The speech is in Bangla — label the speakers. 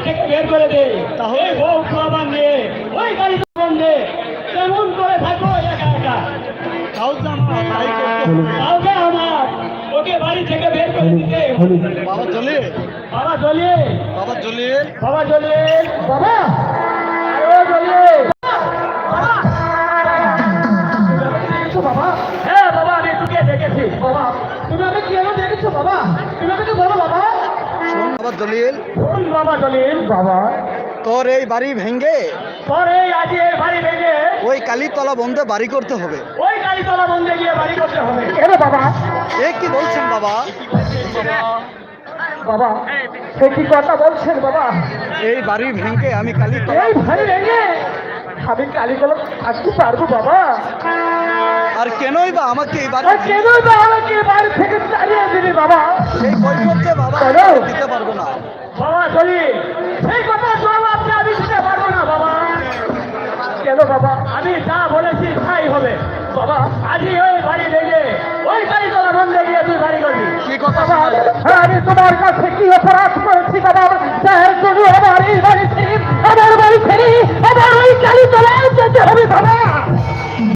Speaker 1: থেকে বের করে দে। তাহলে বউ খাবার নিয়ে ওই গাড়ি বন্ধে কেমন করে থাকো একা একা।
Speaker 2: তাহলে আমার তাই করতে হবে।
Speaker 1: কাউকে আমার ওকে বাড়ি থেকে বের করে দিতে।
Speaker 2: বাবা জলিল,
Speaker 1: বাবা জলিল,
Speaker 2: বাবা জলিল,
Speaker 1: বাবা জলিল, বাবা আরে ও জলিল, বাবা বাবা, হ্যাঁ বাবা আমি তোকে দেখেছি। বাবা তুমি আমাকে কি এলো দেখেছো? বাবা তুমি আমাকে বলো বাবা।
Speaker 2: শোন বাবা জলিল,
Speaker 1: শোন বাবা জলিল, বাবা
Speaker 2: তোর এই বাড়ি ভেঙে
Speaker 1: তোর এই আজকে বাড়ি ভেঙে
Speaker 2: ওই কালীতলা বন্ধে বাড়ি করতে হবে।
Speaker 1: ওই গাড়িতলা বন্ধে গিয়ে বাড়ি করতে হবে। এরে বাবা,
Speaker 2: এ কি বলছেন বাবা?
Speaker 1: বাবা সে কি কথা বলছেন বাবা?
Speaker 2: এই বাড়ি ভেঙে আমি কালীতলা
Speaker 1: এই বাড়ি ভেঙে আমি কালীতলা থাকতে পারবো বাবা?
Speaker 2: আর কেনই বা আমাকে এই বাড়ি
Speaker 1: আর কেন বা আমাকে বাড়ি থেকে তাড়িয়ে দিবি বাবা?
Speaker 2: সেই কৈফিয়তে বাবা
Speaker 1: কেন?
Speaker 2: দিতে পারবো না।
Speaker 1: বাবা চলি সেই কথা জবাব আমি দিতে পারবো না বাবা। কেন বাবা? আমি যা বলেছি তাই হবে বাবা। আজই ওই বাড়ি ভেঙে ওই গাড়িতলা বন্ধে গিয়ে তুই বাড়ি করবি।
Speaker 2: কি কথা
Speaker 1: বাবা,
Speaker 2: শোনালে?
Speaker 1: হ্যাঁ, আমি তোমার কাছে কি অপরাধ করেছি বাবা? যার জন্য আমার